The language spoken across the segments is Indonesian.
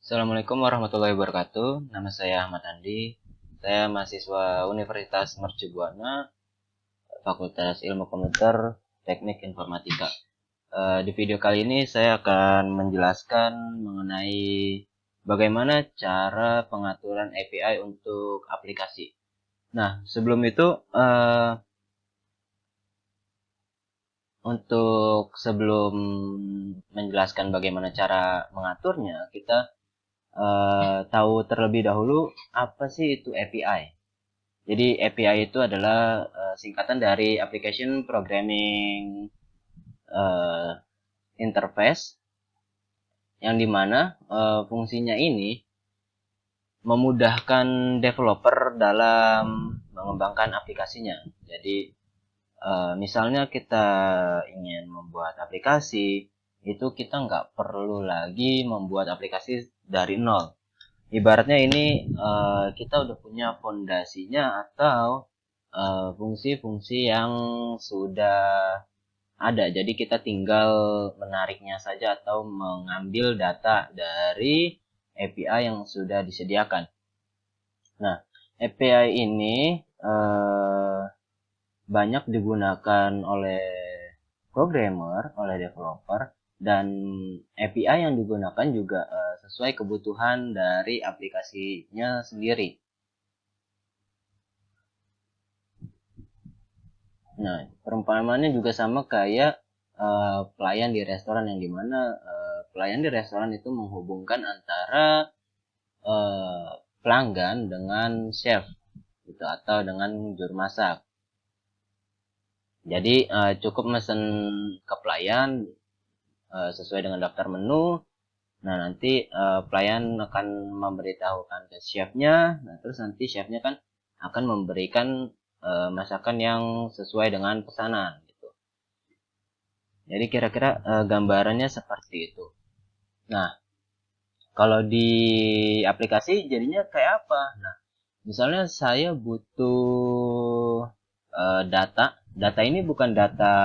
Assalamualaikum warahmatullahi wabarakatuh. Nama saya Ahmad Andi. Saya mahasiswa Universitas Mercu Buana, Fakultas Ilmu Komputer, Teknik Informatika. Di video kali ini saya akan menjelaskan mengenai bagaimana cara pengaturan API untuk aplikasi. Nah, sebelum itu, sebelum menjelaskan bagaimana cara mengaturnya, kita tahu terlebih dahulu apa sih itu API. Jadi API itu adalah singkatan dari Application Programming Interface, yang dimana fungsinya ini memudahkan developer dalam mengembangkan aplikasinya. Jadi misalnya kita ingin membuat aplikasi, itu kita nggak perlu lagi membuat aplikasi dari nol. Ibaratnya ini kita udah punya fondasinya atau fungsi-fungsi yang sudah ada. Jadi kita tinggal menariknya saja atau mengambil data dari API yang sudah disediakan. Nah, API ini banyak digunakan oleh programmer, oleh developer, dan API yang digunakan juga sesuai kebutuhan dari aplikasinya sendiri. Nah, perumpamaannya juga sama kayak pelayan di restoran, yang dimana pelayan di restoran itu menghubungkan antara pelanggan dengan chef gitu, atau dengan juru masak. Jadi cukup mesen ke pelayan sesuai dengan daftar menu. Nah, nanti pelayan akan memberitahukan ke chefnya. Nah, terus nanti chefnya kan akan memberikan masakan yang sesuai dengan pesanan gitu. Jadi kira-kira gambarannya seperti itu. Nah, kalau di aplikasi jadinya kayak apa? Nah, misalnya saya butuh data. Data ini bukan data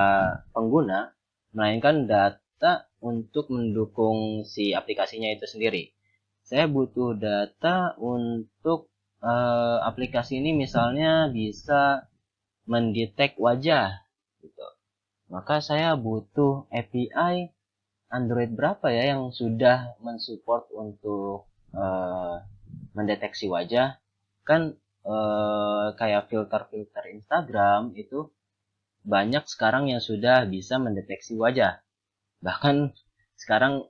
pengguna, melainkan data untuk mendukung si aplikasinya itu sendiri. Saya butuh data untuk aplikasi ini misalnya bisa mendetek wajah gitu. Maka saya butuh API Android berapa ya yang sudah mensupport untuk mendeteksi wajah. Kan kayak filter-filter Instagram itu banyak sekarang yang sudah bisa mendeteksi wajah. Bahkan sekarang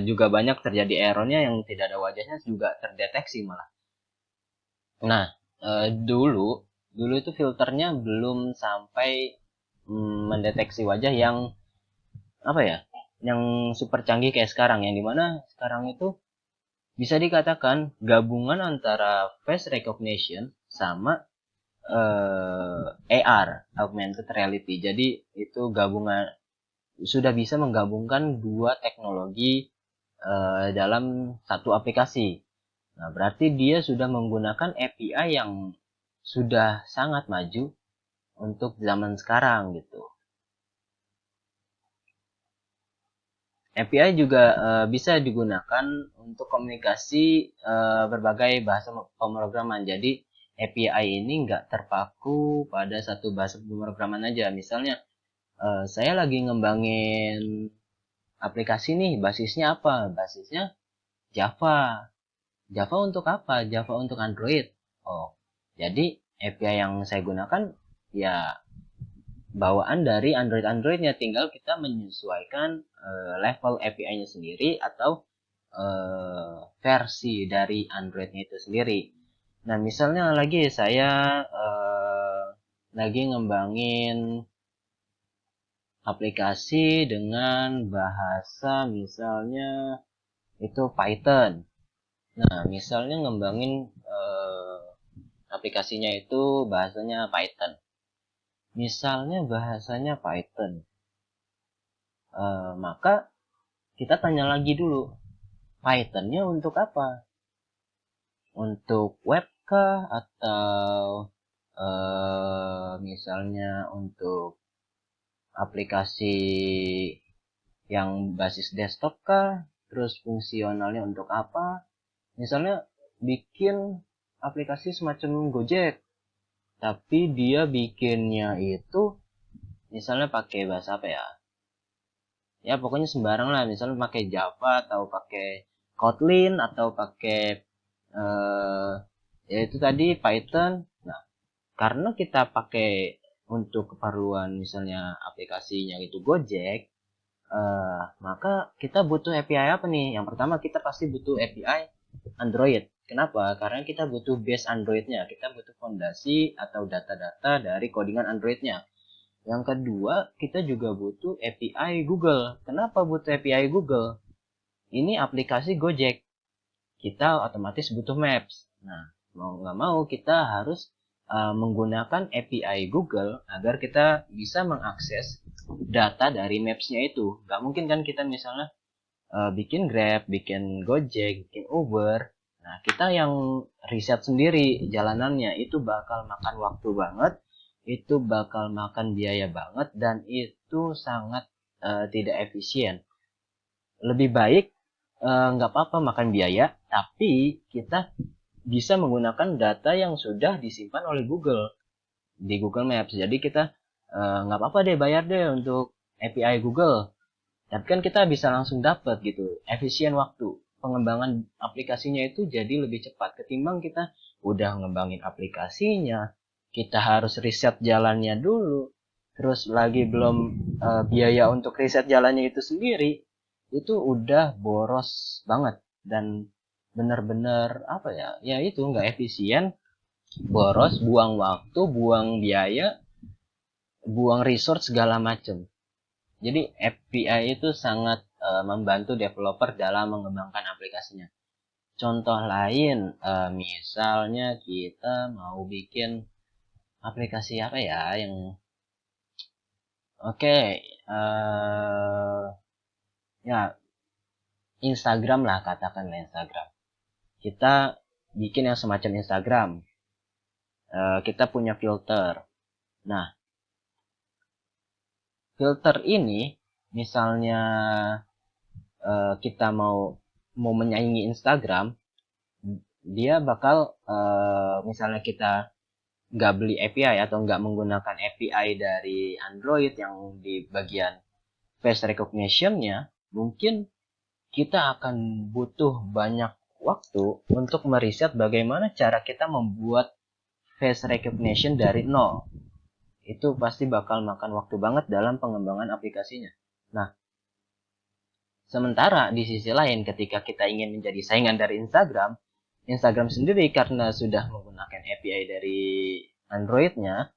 juga banyak terjadi errornya yang tidak ada wajahnya juga terdeteksi malah. Nah, dulu itu filternya belum sampai mendeteksi wajah yang apa ya, yang super canggih kayak sekarang, yang dimana sekarang itu bisa dikatakan gabungan antara face recognition sama AR, augmented reality. Jadi itu gabungan, sudah bisa menggabungkan dua teknologi dalam satu aplikasi. Nah, berarti dia sudah menggunakan API yang sudah sangat maju untuk zaman sekarang gitu. API juga bisa digunakan untuk komunikasi berbagai bahasa pemrograman. Jadi API ini nggak terpaku pada satu bahasa pemrograman aja. Misalnya saya lagi ngembangin aplikasi nih, basisnya apa? Basisnya Java. Java untuk apa? Java untuk Android. Oh, jadi API yang saya gunakan ya bawaan dari Android-Androidnya, tinggal kita menyesuaikan level API-nya sendiri atau versi dari Android-nya itu sendiri. Nah, misalnya lagi saya lagi ngembangin aplikasi dengan bahasa misalnya itu Python. Nah, misalnya ngembangin aplikasinya itu bahasanya Python. Misalnya bahasanya Python. Maka kita tanya lagi dulu, Python-nya untuk apa? Untuk web kah? Atau misalnya untuk aplikasi yang basis desktop kah? terus fungsionalnya untuk apa. Misalnya bikin aplikasi semacam Gojek, tapi dia bikinnya itu misalnya pakai bahasa apa ya? Ya pokoknya sembarang lah, misalnya pakai Java atau pakai Kotlin atau pakai eh, ya itu tadi Python. Nah, karena kita pakai untuk keperluan misalnya aplikasinya itu Gojek, maka kita butuh API apa nih? Yang pertama kita pasti butuh API Android. Kenapa? Karena kita butuh base Androidnya, kita butuh fondasi atau data-data dari codingan Androidnya. Yang kedua, kita juga butuh API Google. Kenapa butuh API Google? Ini aplikasi Gojek. Kita otomatis butuh Maps. Nah, mau nggak mau kita harus menggunakan API Google agar kita bisa mengakses data dari Maps-nya itu. Nggak mungkin kan kita misalnya bikin Grab, bikin Gojek, bikin Uber. Nah, kita yang riset sendiri jalanannya itu bakal makan waktu banget, itu bakal makan biaya banget, dan itu sangat tidak efisien. Lebih baik nggak apa-apa makan biaya, tapi kita bisa menggunakan data yang sudah disimpan oleh Google di Google Maps. Jadi kita nggak apa-apa deh bayar deh untuk API Google. Tapi kan kita bisa langsung dapat gitu, efisien waktu. Pengembangan aplikasinya itu jadi lebih cepat ketimbang kita udah ngembangin aplikasinya, kita harus riset jalannya dulu, terus lagi belum biaya untuk riset jalannya itu sendiri, itu udah boros banget dan bener-bener apa ya, ya itu nggak efisien, boros, buang waktu, buang biaya, buang resource segala macem. Jadi API itu sangat membantu developer dalam mengembangkan aplikasinya. Contoh lain, misalnya kita mau bikin aplikasi apa ya yang oke, ya Instagram lah, katakanlah Instagram. Kita bikin yang semacam Instagram. Kita punya filter. Nah, filter ini misalnya kita mau menyaingi Instagram, dia bakal misalnya kita nggak beli API atau nggak menggunakan API dari Android yang di bagian face recognition-nya, mungkin kita akan butuh banyak waktu untuk meriset bagaimana cara kita membuat face recognition dari nol. Itu pasti bakal makan waktu banget dalam pengembangan aplikasinya. Nah, sementara di sisi lain ketika kita ingin menjadi saingan dari Instagram, Instagram sendiri karena sudah menggunakan API dari Android-nya,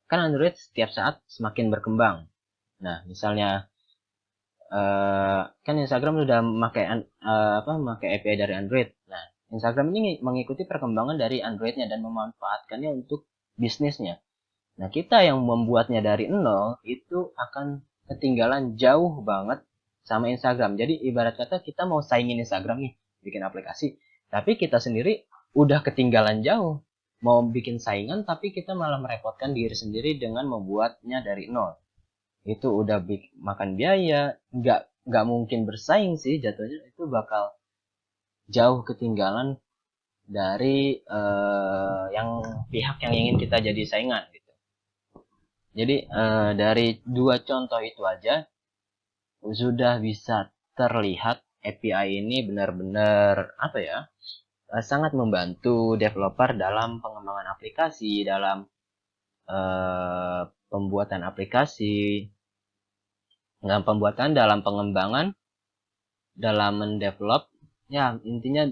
kan Android setiap saat semakin berkembang. Nah, misalnya kan Instagram sudah memakai API dari Android. Nah, Instagram ini mengikuti perkembangan dari Android-nya dan memanfaatkannya untuk bisnisnya. Nah, kita yang membuatnya dari nol itu akan ketinggalan jauh banget sama Instagram. Jadi ibarat kata kita mau saingin Instagram nih, bikin aplikasi, tapi kita sendiri udah ketinggalan jauh. Mau bikin saingan tapi kita malah merepotkan diri sendiri dengan membuatnya dari nol. Itu udah makan biaya, nggak mungkin bersaing sih jatuhnya, itu bakal jauh ketinggalan dari yang pihak yang ingin kita jadi saingan gitu. Jadi dari dua contoh itu aja sudah bisa terlihat API ini benar-benar apa ya, sangat membantu developer dalam pengembangan aplikasi, dalam pembuatan aplikasi, dalam pembuatan, dalam pengembangan, dalam mendevelop. Ya intinya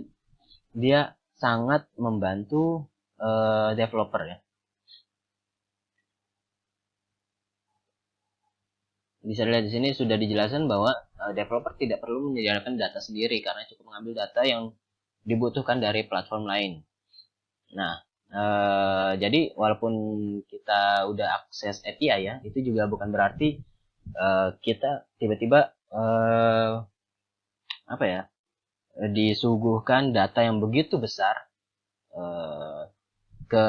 dia sangat membantu developer ya. Bisa dilihat di sini sudah dijelaskan bahwa developer tidak perlu menyediakan data sendiri karena cukup mengambil data yang dibutuhkan dari platform lain. Nah, jadi walaupun kita udah akses API ya, itu juga bukan berarti kita tiba-tiba apa ya, disuguhkan data yang begitu besar ke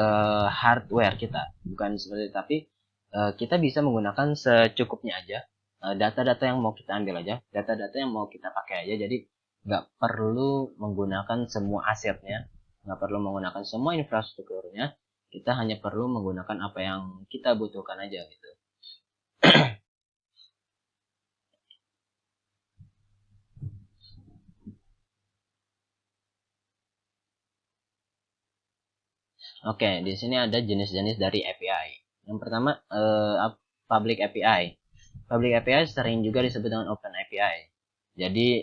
hardware kita. Bukan seperti itu, tapi kita bisa menggunakan secukupnya aja, data-data yang mau kita ambil aja, data-data yang mau kita pakai aja. Jadi nggak perlu menggunakan semua asetnya, nggak perlu menggunakan semua infrastrukturnya, kita hanya perlu menggunakan apa yang kita butuhkan aja gitu. Oke, di sini ada jenis-jenis dari API. Yang pertama, public API. Public API sering juga disebut dengan Open API. Jadi,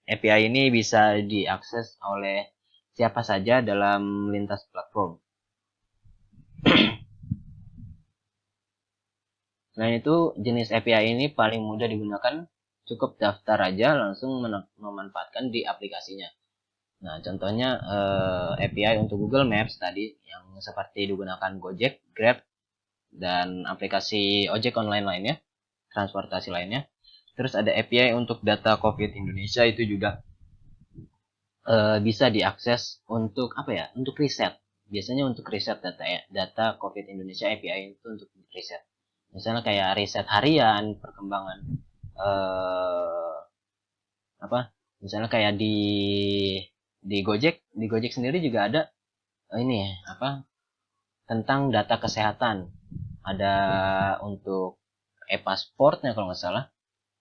API ini bisa diakses oleh siapa saja dalam lintas platform. Selain itu, jenis API ini paling mudah digunakan, cukup daftar aja langsung memanfaatkan di aplikasinya. Nah, contohnya API untuk Google Maps tadi yang seperti digunakan Gojek, Grab, dan aplikasi ojek online lainnya, transportasi lainnya. Terus ada API untuk data COVID Indonesia, itu juga bisa diakses untuk apa ya? Untuk riset. Biasanya untuk riset data ya, data COVID Indonesia API itu untuk riset. Misalnya kayak riset harian, perkembangan apa? Misalnya kayak di Gojek sendiri juga ada ini ya, apa? Tentang data kesehatan. Ada untuk e-pasportnya kalau nggak salah.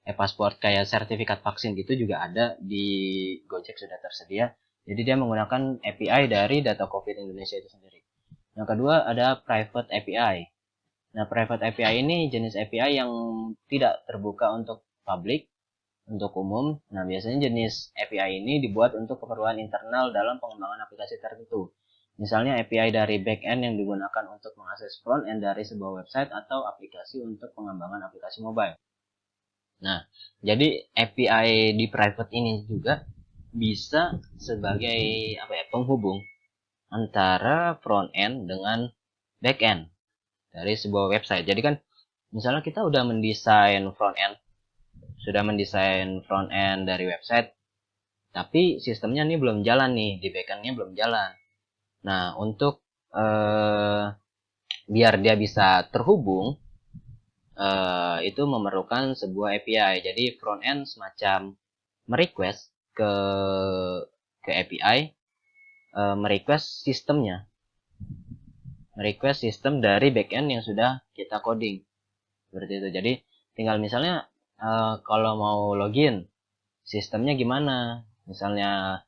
E-pasport kayak sertifikat vaksin gitu juga ada di Gojek, sudah tersedia. Jadi dia menggunakan API dari data COVID Indonesia itu sendiri. Yang kedua ada private API. Nah, private API ini jenis API yang tidak terbuka untuk publik, untuk umum. Nah, biasanya jenis API ini dibuat untuk keperluan internal dalam pengembangan aplikasi tertentu. Misalnya API dari backend yang digunakan untuk mengakses front-end dari sebuah website atau aplikasi untuk pengembangan aplikasi mobile. Nah, jadi API di private ini juga bisa sebagai apa ya, penghubung antara front end dengan back end dari sebuah website. Jadi kan misalnya kita udah mendesain front end dari website, tapi sistemnya nih belum jalan nih, di back endnya belum jalan. Nah, untuk biar dia bisa terhubung, itu memerlukan sebuah API. Jadi front end semacam merequest ke API, merequest sistem dari backend yang sudah kita coding, seperti itu. Jadi tinggal misalnya kalau mau login, sistemnya gimana? Misalnya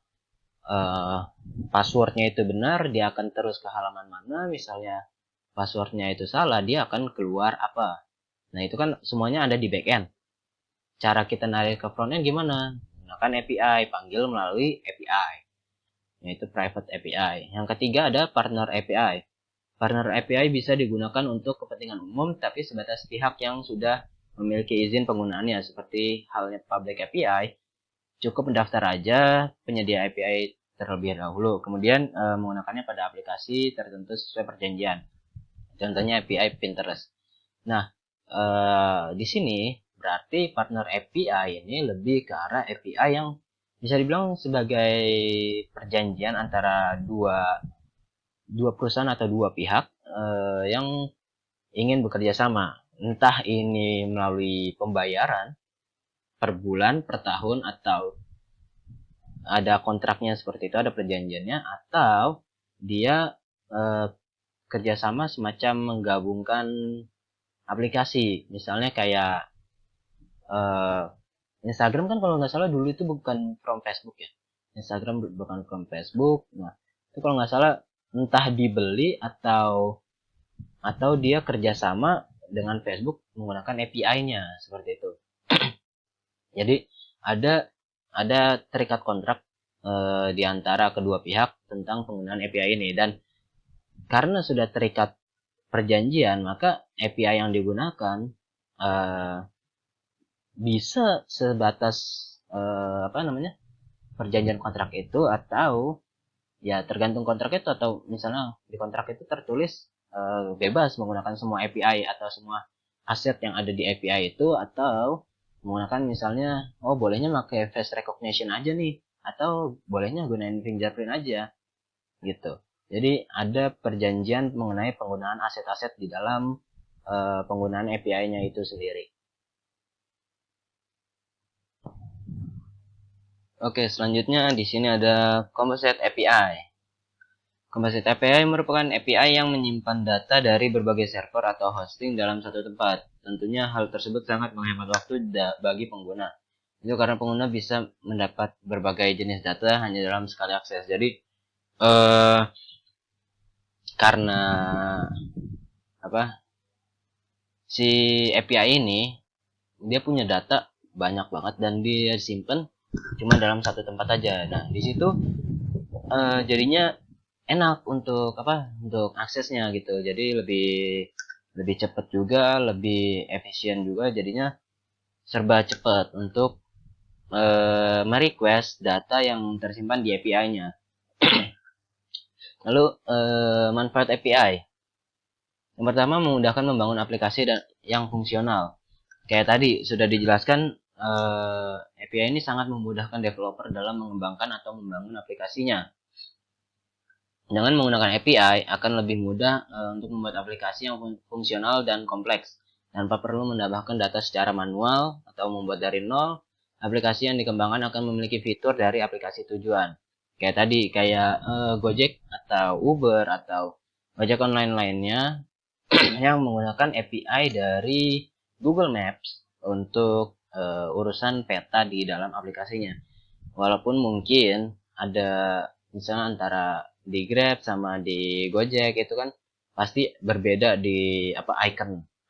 passwordnya itu benar, dia akan terus ke halaman mana. Misalnya passwordnya itu salah, dia akan keluar apa. Nah, itu kan semuanya ada di backend. Cara kita narik ke frontend gimana? Gunakan API, panggil melalui API, yaitu private API. Yang ketiga ada partner API. Partner API bisa digunakan untuk kepentingan umum, tapi sebatas pihak yang sudah memiliki izin penggunaannya. Seperti halnya public API, cukup mendaftar aja penyedia API terlebih dahulu, kemudian menggunakannya pada aplikasi tertentu sesuai perjanjian. Contohnya API Pinterest. Nah, di sini berarti partner API ini lebih ke arah API yang bisa dibilang sebagai perjanjian antara dua perusahaan atau dua pihak yang ingin bekerja sama. Entah ini melalui pembayaran per bulan, per tahun, atau ada kontraknya seperti itu, ada perjanjiannya, atau dia kerjasama semacam menggabungkan aplikasi. Misalnya kayak Instagram kan kalau nggak salah dulu itu bukan from Facebook ya. Instagram bukan from Facebook. Nah, itu kalau nggak salah entah dibeli atau dia kerjasama dengan Facebook menggunakan API-nya seperti itu. Jadi ada terikat kontrak di antara kedua pihak tentang penggunaan API ini, dan karena sudah terikat perjanjian, maka API yang digunakan bisa sebatas perjanjian kontrak itu, atau ya tergantung kontrak itu, atau misalnya di kontrak itu tertulis bebas menggunakan semua API atau semua aset yang ada di API itu, atau menggunakan misalnya bolehnya pakai face recognition aja nih, atau bolehnya gunain fingerprint aja gitu. Jadi ada perjanjian mengenai penggunaan aset-aset di dalam penggunaan API-nya itu sendiri. Oke, selanjutnya di sini ada Composite API. Composite API merupakan API yang menyimpan data dari berbagai server atau hosting dalam satu tempat. Tentunya hal tersebut sangat menghemat waktu bagi pengguna. Itu karena pengguna bisa mendapat berbagai jenis data hanya dalam sekali akses. Jadi karena si API ini dia punya data banyak banget dan dia simpen cuma dalam satu tempat aja. Nah, di situ jadinya enak untuk aksesnya gitu. Jadi lebih cepat juga, lebih efisien juga, jadinya serba cepat untuk merequest data yang tersimpan di API-nya. Lalu manfaat API. Yang pertama, memudahkan membangun aplikasi yang fungsional. Kayak tadi sudah dijelaskan, API ini sangat memudahkan developer dalam mengembangkan atau membangun aplikasinya. Dengan menggunakan API akan lebih mudah untuk membuat aplikasi yang fungsional dan kompleks tanpa perlu menambahkan data secara manual atau membuat dari nol. Aplikasi yang dikembangkan akan memiliki fitur dari aplikasi tujuan. Kayak tadi, kayak Gojek atau Uber atau ojek online lainnya yang menggunakan API dari Google Maps untuk urusan peta di dalam aplikasinya. Walaupun mungkin ada misalnya antara di Grab sama di Gojek itu kan pasti berbeda di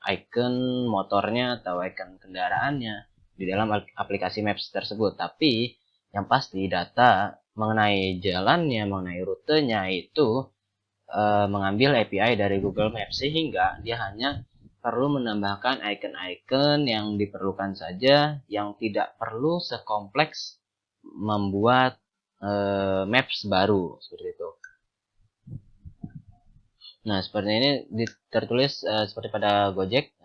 icon motornya atau icon kendaraannya di dalam aplikasi Maps tersebut. Tapi yang pasti data mengenai jalannya, mengenai rutenya itu mengambil API dari Google Maps, sehingga dia hanya perlu menambahkan icon-icon yang diperlukan saja, yang tidak perlu sekompleks membuat maps baru seperti itu. Nah, seperti ini tertulis seperti pada Gojek,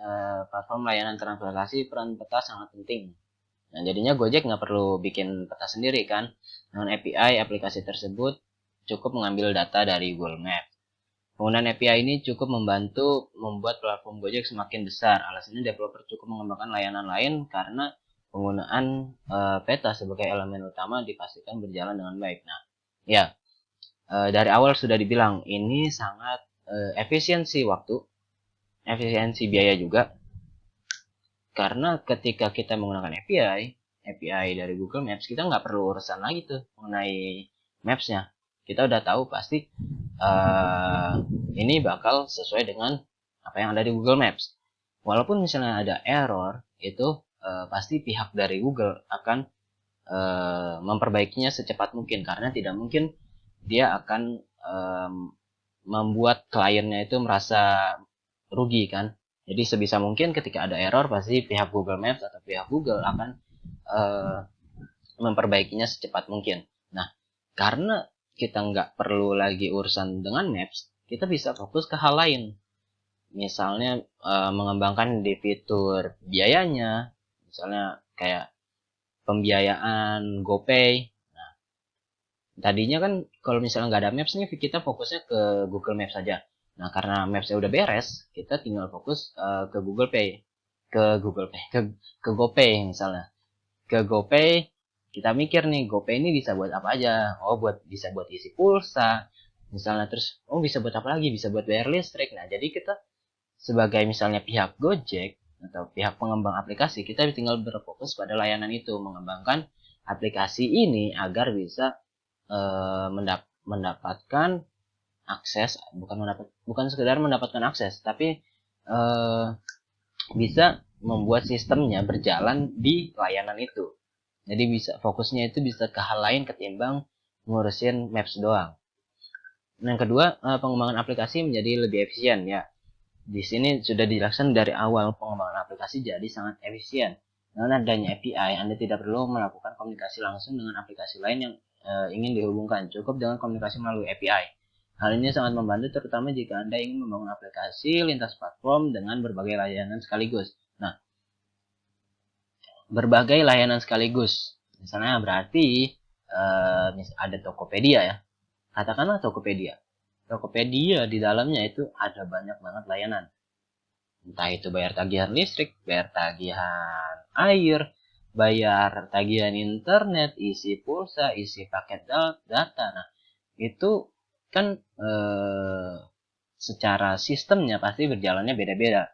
platform layanan transportasi, peran peta sangat penting. Nah, jadinya Gojek nggak perlu bikin peta sendiri kan. Dengan API aplikasi tersebut cukup mengambil data dari Google Maps. Penggunaan API ini cukup membantu membuat platform Gojek semakin besar. Alasannya developer cukup mengembangkan layanan lain karena penggunaan peta sebagai elemen utama dipastikan berjalan dengan baik. Nah, ya dari awal sudah dibilang ini sangat efisiensi waktu, efisiensi biaya juga. Karena ketika kita menggunakan API dari Google Maps, kita nggak perlu urusan lagi tuh mengenai Maps-nya. Kita udah tahu pasti ini bakal sesuai dengan apa yang ada di Google Maps. Walaupun misalnya ada error, itu pasti pihak dari Google akan memperbaikinya secepat mungkin, karena tidak mungkin dia akan membuat kliennya itu merasa rugi kan. Jadi sebisa mungkin ketika ada error pasti pihak Google Maps atau pihak Google akan memperbaikinya secepat mungkin. Nah, karena kita nggak perlu lagi urusan dengan Maps, kita bisa fokus ke hal lain. Misalnya mengembangkan di fitur biayanya, misalnya kayak pembiayaan GoPay. Nah, tadinya kan kalau misalnya nggak ada Maps-nya, kita fokusnya ke Google Maps saja. Nah, karena Maps-nya udah beres, kita tinggal fokus ke Google Pay, ke GoPay misalnya. Ke GoPay, kita mikir nih, GoPay ini bisa buat apa aja? Oh, bisa buat isi pulsa, misalnya. Terus, oh bisa buat apa lagi? Bisa buat bayar listrik. Nah, jadi kita sebagai misalnya pihak Gojek atau pihak pengembang aplikasi, kita tinggal berfokus pada layanan itu, mengembangkan aplikasi ini agar bisa mendapatkan akses, bukan sekedar mendapatkan akses, tapi bisa membuat sistemnya berjalan di layanan itu. Jadi fokusnya itu bisa ke hal lain ketimbang ngurusin Maps doang. Nah, yang kedua, pengembangan aplikasi menjadi lebih efisien ya. Di sini sudah dijelaskan dari awal, pengembangan aplikasi jadi sangat efisien. Dengan adanya API, Anda tidak perlu melakukan komunikasi langsung dengan aplikasi lain yang ingin dihubungkan. Cukup dengan komunikasi melalui API. Hal ini sangat membantu terutama jika Anda ingin membangun aplikasi lintas platform dengan berbagai layanan sekaligus. Nah, berbagai layanan sekaligus. Misalnya berarti ada Tokopedia ya. Katakanlah Tokopedia. Tokopedia di dalamnya itu ada banyak banget layanan. Entah itu bayar tagihan listrik, bayar tagihan air, bayar tagihan internet, isi pulsa, isi paket data. Nah, itu kan secara sistemnya pasti berjalannya beda-beda.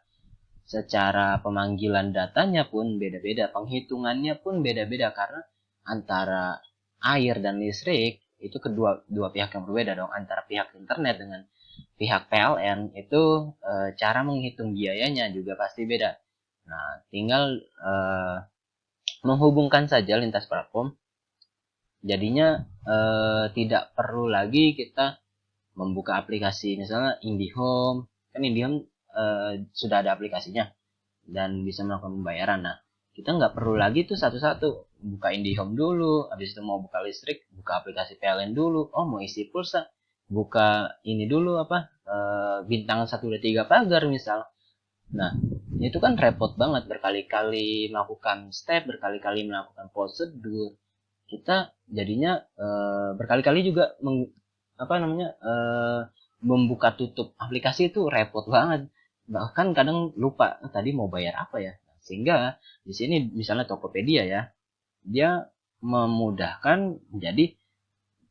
Secara pemanggilan datanya pun beda-beda, penghitungannya pun beda-beda karena antara air dan listrik itu dua pihak yang berbeda dong. Antara pihak internet dengan pihak PLN itu cara menghitung biayanya juga pasti beda. Nah, tinggal menghubungkan saja lintas platform. Jadinya tidak perlu lagi kita membuka aplikasi misalnya IndiHome. Kan IndiHome sudah ada aplikasinya dan bisa melakukan pembayaran. Nah, kita nggak perlu lagi tuh satu-satu buka IndiHome dulu, habis itu mau buka listrik, buka aplikasi PLN dulu. Oh, mau isi pulsa, buka ini dulu apa bintang 123 pagar misal. Nah, itu kan repot banget berkali-kali melakukan step, berkali-kali melakukan prosedur. Kita jadinya berkali-kali juga membuka tutup aplikasi itu repot banget. Bahkan kadang lupa tadi mau bayar apa ya. Sehingga di sini misalnya Tokopedia ya, dia memudahkan jadi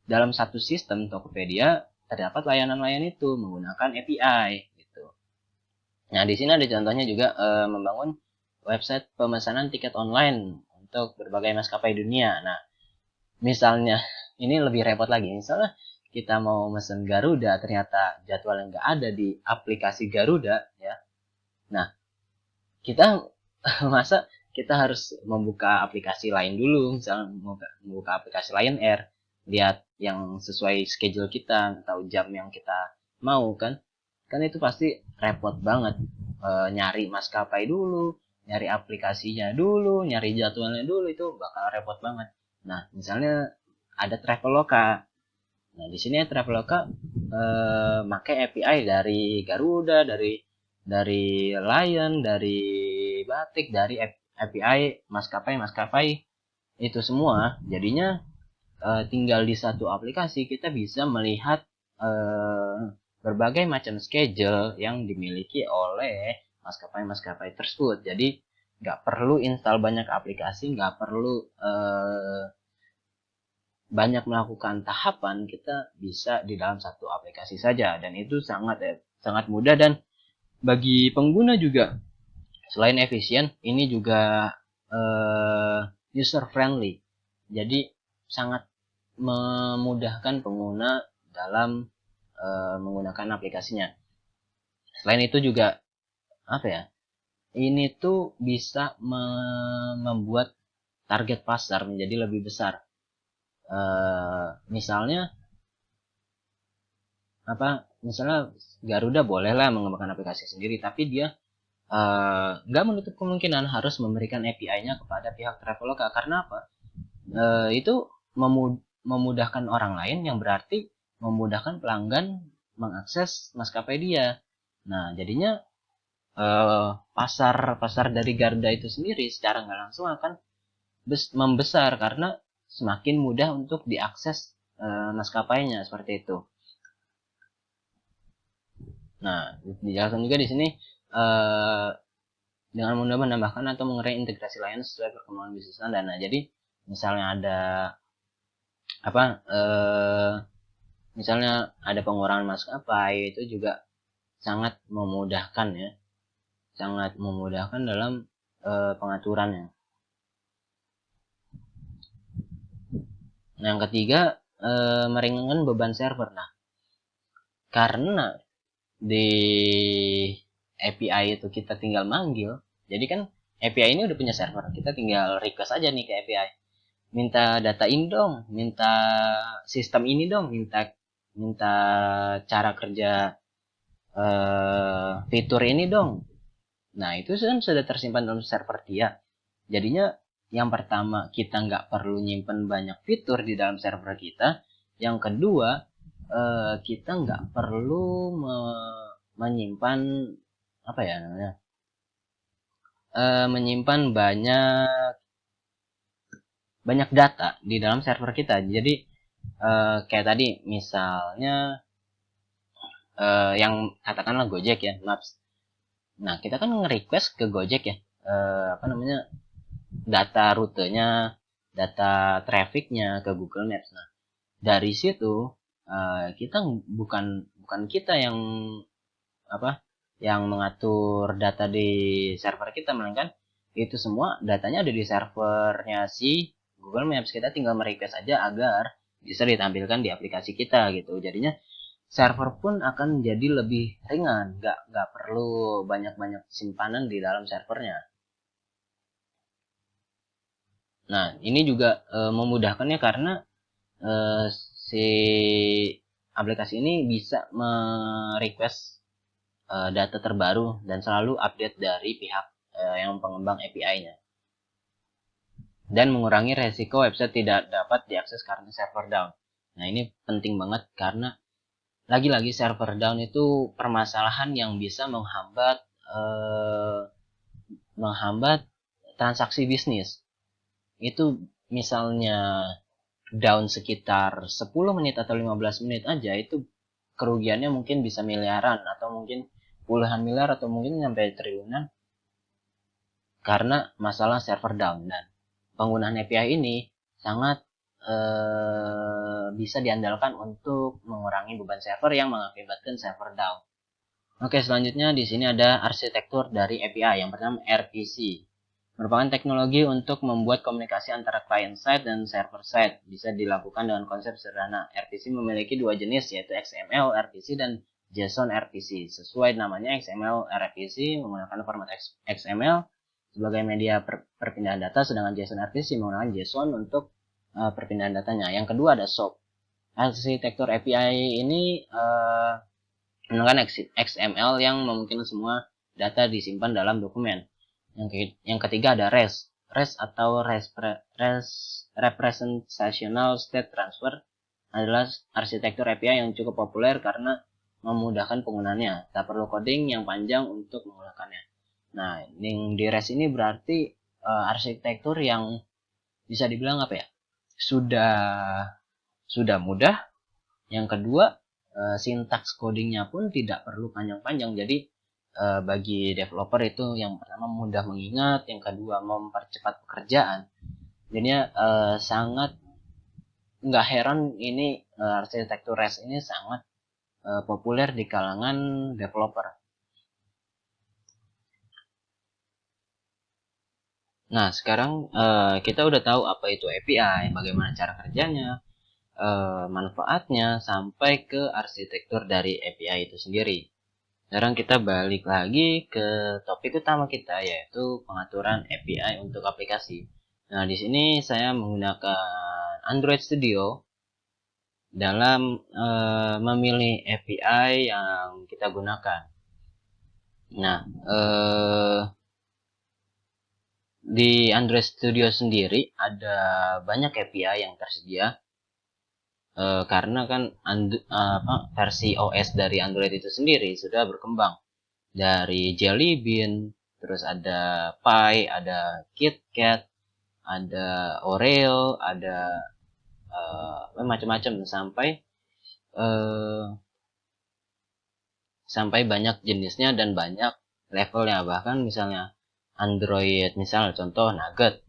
dalam satu sistem Tokopedia terdapat layanan-layanan itu menggunakan API gitu. Nah, di sini ada contohnya juga membangun website pemesanan tiket online untuk berbagai maskapai dunia. Nah, misalnya ini lebih repot lagi. Misalnya kita mau mesen Garuda, ternyata jadwalnya nggak ada di aplikasi Garuda ya. Nah, kita masa kita harus membuka aplikasi lain dulu, misalnya membuka aplikasi Lion Air, lihat yang sesuai schedule kita atau jam yang kita mau kan itu pasti repot banget. Nyari maskapai dulu, nyari aplikasinya dulu, nyari jadwalnya dulu, itu bakal repot banget. Nah, misalnya ada Traveloka. Nah, di sini Traveloka pakai API dari Garuda, dari Lion, dari Batik, dari API maskapai-maskapai itu semua. Jadinya tinggal di satu aplikasi kita bisa melihat berbagai macam schedule yang dimiliki oleh maskapai-maskapai tersebut. Jadi nggak perlu install banyak aplikasi, nggak perlu banyak melakukan tahapan, kita bisa di dalam satu aplikasi saja, dan itu sangat mudah. Dan bagi pengguna juga selain efisien, ini juga user friendly, jadi sangat memudahkan pengguna dalam menggunakan aplikasinya. Selain itu juga apa ya, ini tuh bisa membuat target pasar menjadi lebih besar. Misalnya Garuda bolehlah mengembangkan aplikasi sendiri, tapi dia nggak menutup kemungkinan harus memberikan API-nya kepada pihak Traveloka. Karena apa? Itu memudahkan orang lain, yang berarti memudahkan pelanggan mengakses maskapai dia. Nah, jadinya pasar dari Garuda itu sendiri secara nggak langsung akan membesar karena semakin mudah untuk diakses maskapainya, seperti itu. Nah, dijelaskan juga di sini dengan mudah menambahkan atau mengurai integrasi lain sesuai perkembangan bisnis Anda. Nah, jadi misalnya ada misalnya ada pengurangan maskapai, itu juga sangat memudahkan ya, sangat memudahkan dalam pengaturannya. Nah, yang ketiga meringankan beban server. Nah, karena di API itu kita tinggal manggil, jadi kan API ini udah punya server, kita tinggal request aja nih ke API, minta data ini dong, minta sistem ini dong, minta cara kerja fitur ini dong. Nah, itu kan sudah tersimpan dalam server dia. Jadinya yang pertama, kita nggak perlu nyimpen banyak fitur di dalam server kita. Yang kedua, kita nggak perlu menyimpan apa ya namanya, menyimpan banyak data di dalam server kita. Jadi kayak tadi misalnya yang katakanlah Gojek ya, Maps. Nah, kita kan nge-request ke Gojek ya, data rutenya, data trafficnya ke Google Maps. Nah, dari situ kita bukan kita yang mengatur data di server kita, melainkan itu semua datanya ada di servernya si Google Maps. Kita tinggal merequest aja agar bisa ditampilkan di aplikasi kita gitu. Jadinya server pun akan jadi lebih ringan, nggak perlu banyak simpanan di dalam servernya. Nah, ini juga memudahkannya karena si aplikasi ini bisa merequest data terbaru dan selalu update dari pihak yang pengembang API-nya, dan mengurangi resiko website tidak dapat diakses karena server down. Nah, ini penting banget karena lagi-lagi server down itu permasalahan yang bisa menghambat transaksi bisnis. Itu misalnya down sekitar 10 menit atau 15 menit aja, itu kerugiannya mungkin bisa miliaran atau mungkin puluhan miliar atau mungkin sampai triliunan karena masalah server down. Dan penggunaan API ini sangat bisa diandalkan untuk mengurangi beban server yang mengakibatkan server down. Oke, selanjutnya di sini ada arsitektur dari API. Yang pertama, RPC. Merupakan teknologi untuk membuat komunikasi antara client side dan server side. Bisa dilakukan dengan konsep sederhana. RPC memiliki dua jenis, yaitu XML RPC dan JSON RPC. Sesuai namanya, XML RPC menggunakan format XML sebagai media perpindahan data, sedangkan JSON RPC menggunakan JSON untuk perpindahan datanya. Yang kedua ada SOAP. Arsitektur API ini menggunakan XML yang memungkinkan semua data disimpan dalam dokumen. Yang ketiga ada REST. REST atau Representational State Transfer adalah arsitektur API yang cukup populer karena memudahkan penggunaannya. Tak perlu coding yang panjang untuk menggunakannya. Nah, yang di REST ini berarti arsitektur yang bisa dibilang sudah mudah. Yang kedua, sintaks codingnya pun tidak perlu panjang-panjang. Jadi bagi developer itu yang pertama mudah mengingat, yang kedua mempercepat pekerjaan. Jadinya sangat nggak heran ini arsitektur REST ini sangat populer di kalangan developer. Nah, sekarang kita udah tahu apa itu API, bagaimana cara kerjanya, manfaatnya, sampai ke arsitektur dari API itu sendiri. Sekarang kita balik lagi ke topik utama kita, yaitu pengaturan API untuk aplikasi. Nah, di sini saya menggunakan Android Studio dalam memilih API yang kita gunakan. Nah, di Android Studio sendiri ada banyak API yang tersedia karena kan versi OS dari Android itu sendiri sudah berkembang dari Jelly Bean, terus ada Pie, ada KitKat, ada Oreo, ada macam-macam sampai banyak jenisnya dan banyak levelnya. Bahkan misalnya Android, misal contoh Nugget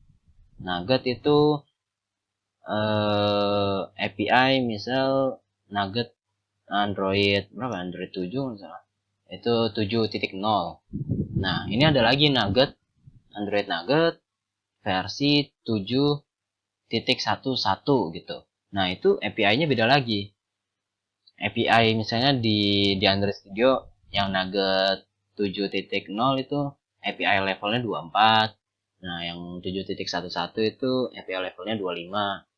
itu API misal Nugget Android berapa? Android 7 misalnya. Itu 7.0. Nah, ini ada lagi Android Nugget versi 7.11 gitu. Nah, itu API-nya beda lagi. API misalnya di Android Studio yang Nugget 7.0 itu API levelnya 24. Nah, yang 7.11 itu API levelnya 25.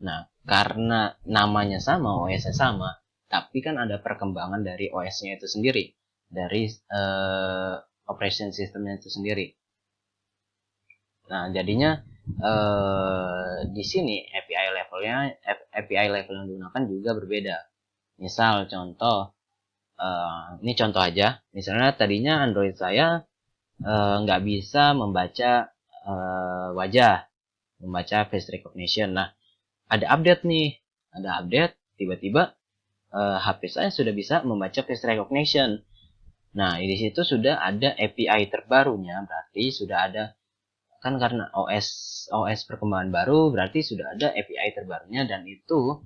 Nah, karena namanya sama, OS-nya sama, tapi kan ada perkembangan dari OS-nya itu sendiri, dari operation system-nya itu sendiri. Nah, jadinya di sini API level yang digunakan juga berbeda. Misal contoh, ini contoh aja. Misalnya tadinya Android saya nggak bisa membaca wajah, membaca face recognition. Nah, ada update tiba-tiba HP saya sudah bisa membaca face recognition. Nah, di situ sudah ada API terbarunya, berarti sudah ada kan karena OS perkembangan baru berarti sudah ada API terbarunya, dan itu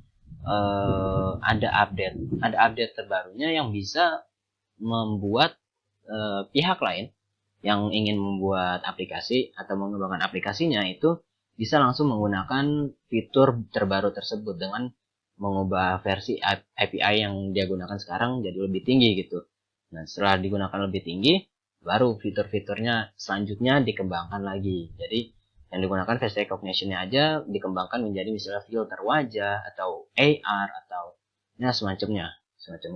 ada update terbarunya yang bisa membuat pihak lain yang ingin membuat aplikasi atau mengembangkan aplikasinya itu bisa langsung menggunakan fitur terbaru tersebut dengan mengubah versi API yang dia gunakan sekarang jadi lebih tinggi gitu. Nah, setelah digunakan lebih tinggi, baru fitur-fiturnya selanjutnya dikembangkan lagi. Jadi yang digunakan face recognition-nya aja dikembangkan menjadi misalnya filter wajah atau AR atau ya semacam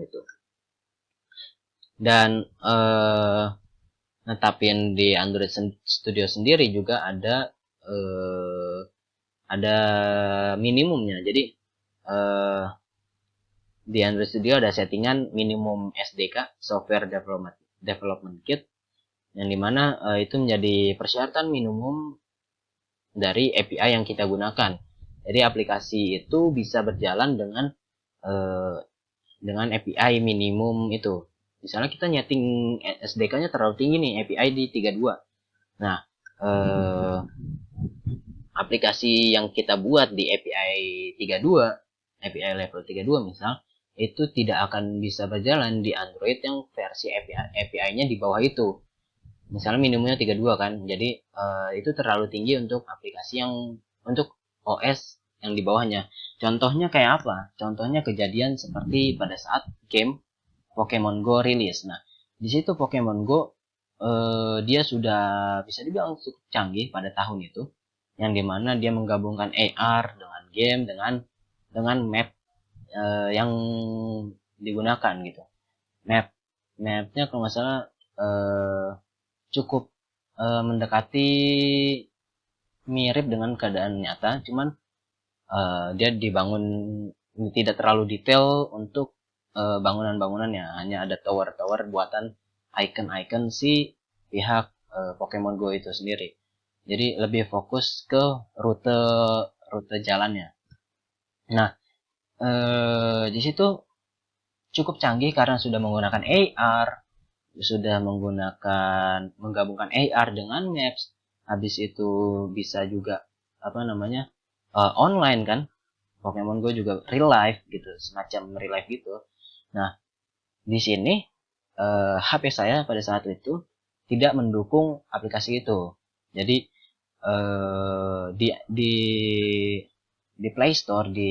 itu. Dan netapin di Android Studio sendiri juga ada minimumnya. Jadi di Android Studio ada settingan minimum SDK Software Development Kit, yang dimana itu menjadi persyaratan minimum dari API yang kita gunakan. Jadi aplikasi itu bisa berjalan dengan API minimum itu. Misalnya kita nyeting SDK-nya terlalu tinggi nih, API di 32. Nah, aplikasi yang kita buat di API 32, API level 32 misal, itu tidak akan bisa berjalan di Android yang versi API-nya di bawah itu. Misalnya minimumnya 32 kan. Jadi itu terlalu tinggi untuk aplikasi yang untuk OS yang di bawahnya. Contohnya kayak apa? Contohnya kejadian seperti pada saat game Pokemon Go rilis. Nah, di situ Pokemon Go dia sudah bisa dibilang cukup canggih pada tahun itu, yang dimana dia menggabungkan AR dengan game dengan map yang digunakan gitu. Mapnya kalau nggak salah cukup mendekati mirip dengan keadaan nyata, cuman dia dibangun tidak terlalu detail untuk bangunan-bangunannya, hanya ada tower-tower buatan icon-icon si pihak Pokemon Go itu sendiri. Jadi lebih fokus ke rute jalannya. Nah, di situ cukup canggih karena sudah menggunakan AR, sudah menggabungkan AR dengan Maps. Habis itu bisa juga online kan. Pokemon Go juga real life gitu, semacam real life gitu. Nah, di sini HP saya pada saat itu tidak mendukung aplikasi itu. Jadi di Play Store, di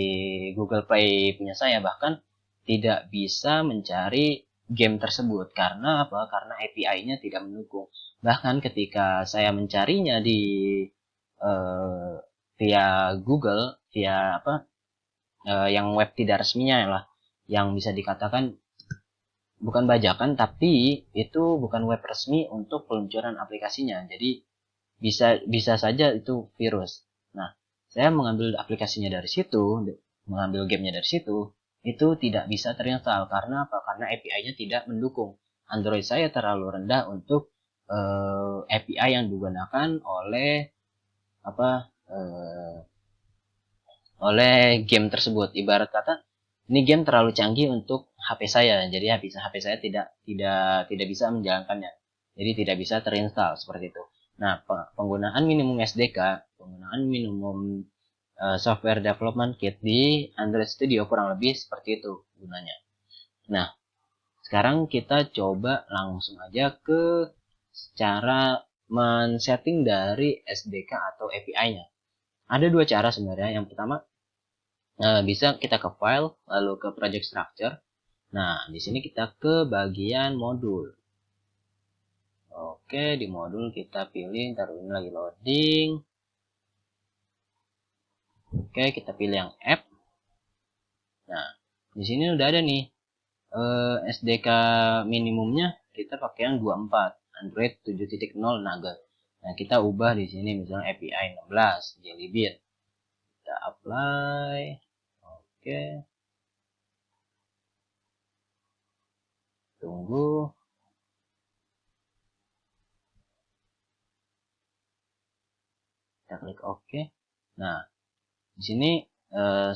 Google Play punya saya bahkan tidak bisa mencari game tersebut. Karena apa? Karena API-nya tidak mendukung. Bahkan ketika saya mencarinya di via Google, via yang web tidak resminya lah, yang bisa dikatakan bukan bajakan, tapi itu bukan web resmi untuk peluncuran aplikasinya. Jadi bisa saja itu virus. Nah, saya mengambil aplikasinya dari situ, mengambil gamenya dari situ, itu tidak bisa terinstall. Karena apa? Karena API-nya tidak mendukung. Android saya terlalu rendah untuk API yang digunakan oleh game tersebut. Ibarat kata ini game terlalu canggih untuk HP saya, jadi HP saya tidak bisa menjalankannya, jadi tidak bisa terinstall seperti itu. Nah, penggunaan minimum SDK, penggunaan minimum software development kit di Android Studio kurang lebih seperti itu gunanya. Nah, sekarang kita coba langsung aja ke cara men-setting dari SDK atau API-nya. Ada dua cara sebenarnya. Yang pertama, bisa kita ke file, lalu ke project structure. Nah, di sini kita ke bagian modul. Oke, di modul kita pilih, taruh ini lagi loading. Oke, kita pilih yang app. Nah, di sini udah ada nih SDK minimumnya, kita pakai yang 24 Android 7.0 Nugget. Nah, kita ubah di sini misalnya API 16 Jelly Bean. Kita apply. Oke. Tunggu. Kita klik OK. Nah, di sini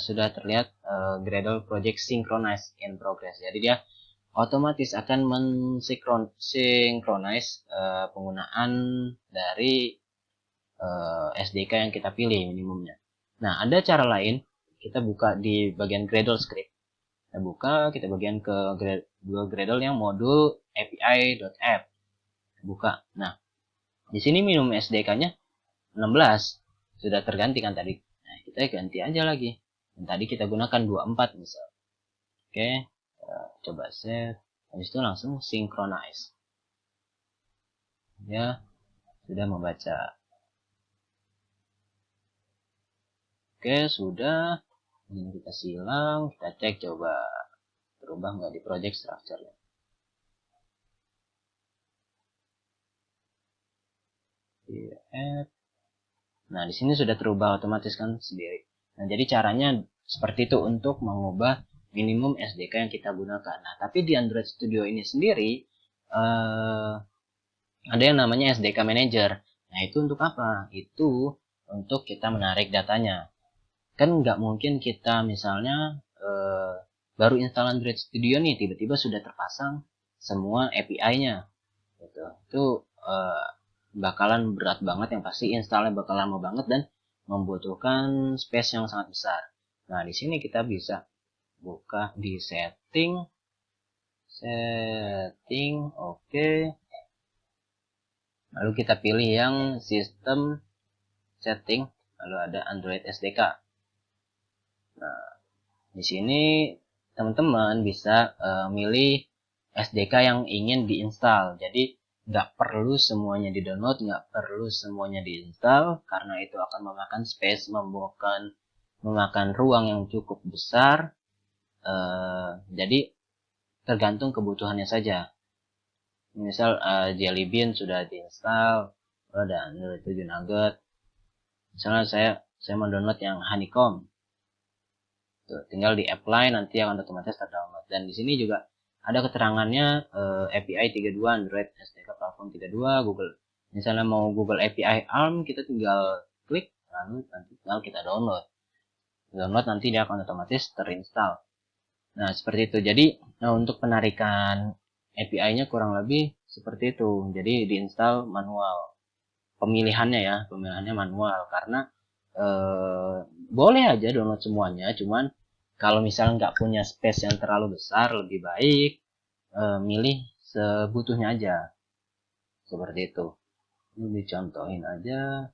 sudah terlihat Gradle Project Synchronize in Progress. Jadi dia otomatis akan mensinkronize penggunaan dari SDK yang kita pilih minimumnya. Nah, ada cara lain, kita buka di bagian Gradle script. Kita buka, kita bagian ke Gradle yang modul API.app. Buka. Nah, di sini minimum SDK-nya 16. Sudah terganti kan tadi. Nah, kita ganti aja lagi. Dan tadi kita gunakan 24 misal. Oke, coba save. Habis itu langsung synchronize. Ya, sudah membaca. Oke, sudah. Ini kita silang, kita cek coba berubah nggak di project structure-nya. Nah, di sini sudah terubah otomatis kan sendiri. Nah, jadi caranya seperti itu untuk mengubah minimum SDK yang kita gunakan. Nah, tapi di Android Studio ini sendiri ada yang namanya SDK Manager. Nah, itu untuk apa? Itu untuk kita menarik datanya. Kan nggak mungkin kita misalnya baru install Android Studio nih, tiba-tiba sudah terpasang semua API-nya. Gitu. Itu bakalan berat banget, yang pasti installnya bakal lama banget dan membutuhkan space yang sangat besar. Nah, di sini kita bisa buka di setting, oke. Lalu kita pilih yang sistem setting, lalu ada Android SDK. Nah, di sini teman-teman bisa milih SDK yang ingin diinstal. Jadi nggak perlu semuanya di-download, nggak perlu semuanya diinstal, karena itu akan memakan space, memakan ruang yang cukup besar. Jadi tergantung kebutuhannya saja. Misal Jelly Bean sudah diinstal, ada Android 7 Nugget. Misalnya saya mau download yang Honeycomb. Tuh, tinggal di apply, nanti akan otomatis terdownload. Dan di sini juga ada keterangannya API 32 Android SDK platform 32 Google. Misalnya mau Google API ARM, kita tinggal klik, lalu nanti tinggal kita download. Nanti dia akan otomatis terinstall. Nah, seperti itu. Jadi untuk penarikan API-nya kurang lebih seperti itu. Jadi diinstal manual. Pemilihannya manual, karena boleh aja download semuanya, cuman kalau misalnya nggak punya space yang terlalu besar, lebih baik milih sebutuhnya aja, seperti itu. Ini dicontohin aja,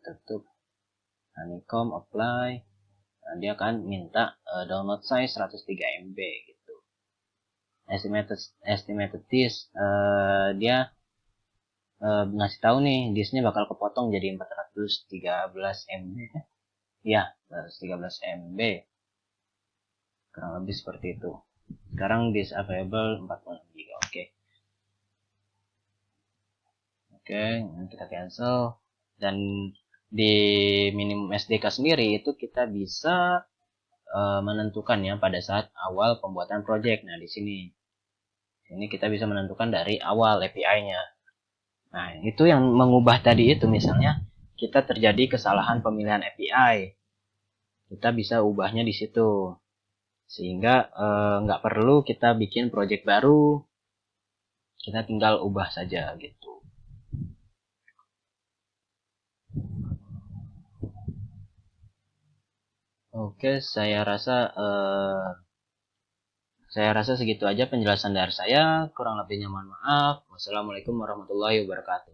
tutup Honeycomb, apply. Nah, dia akan minta download size 103 MB gitu. Estimated disk, dia ngasih tahu nih disknya bakal kepotong jadi 413 MB. Ya, 413 MB. Kurang lebih seperti itu. Sekarang disk available 46 GB. Oke, kita cancel. Dan di minimum SDK sendiri itu kita bisa menentukan ya pada saat awal pembuatan project. Nah, di sini kita bisa menentukan dari awal API-nya. Nah, itu yang mengubah tadi itu, misalnya kita terjadi kesalahan pemilihan API, kita bisa ubahnya di situ, sehingga nggak perlu kita bikin project baru, kita tinggal ubah saja gitu. Oke, saya rasa segitu aja penjelasan dari saya. Kurang lebihnya mohon maaf. Wassalamualaikum warahmatullahi wabarakatuh.